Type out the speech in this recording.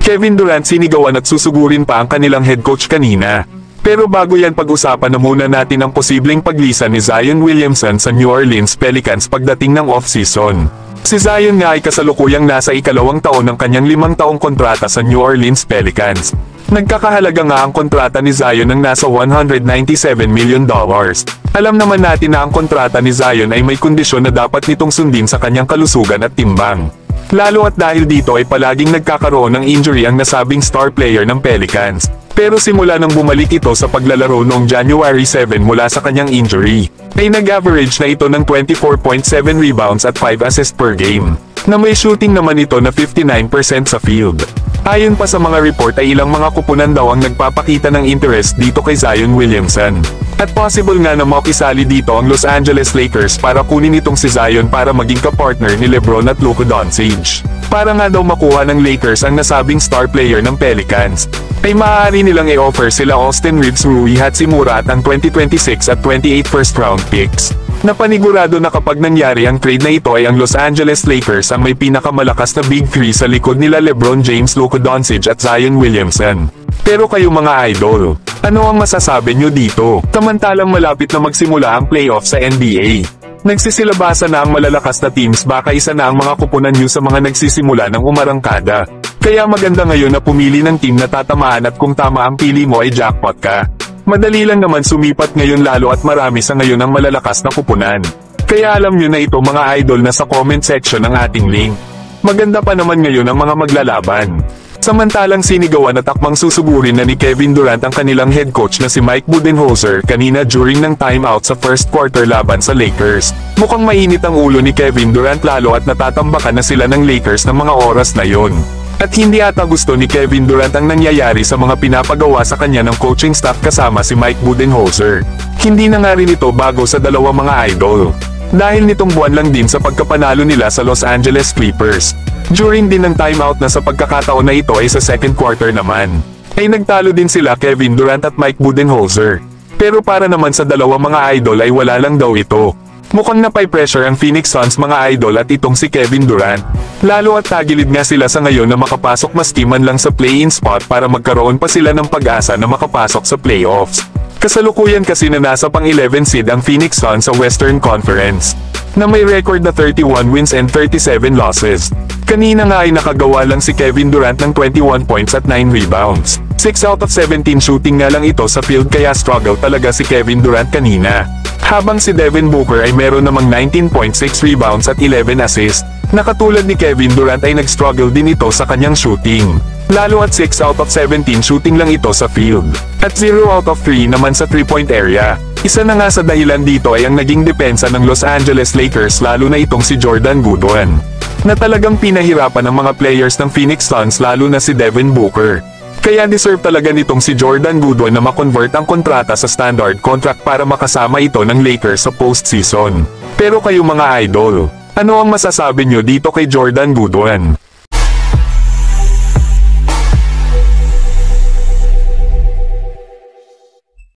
Kevin Durant sinigawan at susugurin pa ang kanilang head coach kanina. Pero bago yan, pag-usapan na muna natin ang posibleng paglisan ni Zion Williamson sa New Orleans Pelicans pagdating ng off-season. Si Zion nga ay kasalukuyang nasa ikalawang taon ng kanyang 5 taong kontrata sa New Orleans Pelicans. Nagkakahalaga nga ang kontrata ni Zion ng nasa $197 million. Alam naman natin na ang kontrata ni Zion ay may kondisyon na dapat nitong sundin sa kanyang kalusugan at timbang. Lalo at dahil dito ay palaging nagkakaroon ng injury ang nasabing star player ng Pelicans. Pero simula nang bumalik ito sa paglalaro noong January 7 mula sa kanyang injury, ay nag-average na ito ng 24.7 rebounds at 5 assists per game, na may shooting naman ito na 59% sa field. Ayon pa sa mga report ay ilang mga kupunan daw ang nagpapakita ng interest dito kay Zion Williamson. At possible nga na makisali dito ang Los Angeles Lakers para kunin itong si Zion para maging kapartner ni LeBron at Luka Doncic. Para nga daw makuha ng Lakers ang nasabing star player ng Pelicans, ay maaari nilang i-offer sila Austin Reeves, Rui Hachimura at ang 2026 at 28 first round picks. Napanigurado na kapag nangyari ang trade na ito ay ang Los Angeles Lakers ang may pinakamalakas na Big Three sa likod nila LeBron James, Luka Doncic at Zion Williamson. Pero kayo mga idol, ano ang masasabi nyo dito? Samantalang malapit na magsimula ang playoff sa NBA. Nagsisilabasa na ang malalakas na teams, baka isa na ang mga kupunan nyo sa mga nagsisimula ng umarangkada. Kaya maganda ngayon na pumili ng team na tatamaan at kung tama ang pili mo ay jackpot ka. Madali lang naman sumipat ngayon lalo at marami sa ngayon ang malalakas na kupunan. Kaya alam nyo na ito mga idol na sa comment section ng ating link. Maganda pa naman ngayon ang mga maglalaban. Samantalang sinigawan at akmang susugurin na ni Kevin Durant ang kanilang head coach na si Mike Budenholzer kanina during ng timeout sa first quarter laban sa Lakers. Mukhang mainit ang ulo ni Kevin Durant lalo at natatambakan na sila ng Lakers ng mga oras na yon. At hindi ata gusto ni Kevin Durant ang nangyayari sa mga pinapagawa sa kanya ng coaching staff kasama si Mike Budenholzer. Hindi na nga rin ito bago sa dalawang mga idol. Dahil nitong buwan lang din sa pagkapanalo nila sa Los Angeles Clippers. During din ng timeout na sa pagkakataon na ito ay sa second quarter naman, ay nagtalo din sila Kevin Durant at Mike Budenholzer. Pero para naman sa dalawang mga idol ay wala lang daw ito. Mukhang napay-pressure ang Phoenix Suns mga idol at itong si Kevin Durant. Lalo at tagilid nga sila sa ngayon na makapasok maski man lang sa play-in spot para magkaroon pa sila ng pag-asa na makapasok sa playoffs. Kasalukuyan kasi na nasa pang-11 seed ang Phoenix Suns sa Western Conference, na may record na 31 wins and 37 losses. Kanina nga ay nakagawa lang si Kevin Durant ng 21 points at 9 rebounds. 6 out of 17 shooting nga lang ito sa field kaya struggle talaga si Kevin Durant kanina. Habang si Devin Booker ay meron namang 19.6 rebounds at 11 assists. Nakatulad ni Kevin Durant ay nag-struggle din ito sa kanyang shooting. Lalo at 6 out of 17 shooting lang ito sa field. At 0 out of 3 naman sa 3-point area. Isa na nga sa dahilan dito ay ang naging depensa ng Los Angeles Lakers lalo na itong si Jordan Goodwin, na talagang pinahirapan ng mga players ng Phoenix Suns lalo na si Devin Booker. Kaya deserve talaga nitong si Jordan Goodwin na makonvert ang kontrata sa standard contract para makasama ito ng Lakers sa postseason. Pero kayo mga idol, ano ang masasabi nyo dito kay Jordan Goodwin?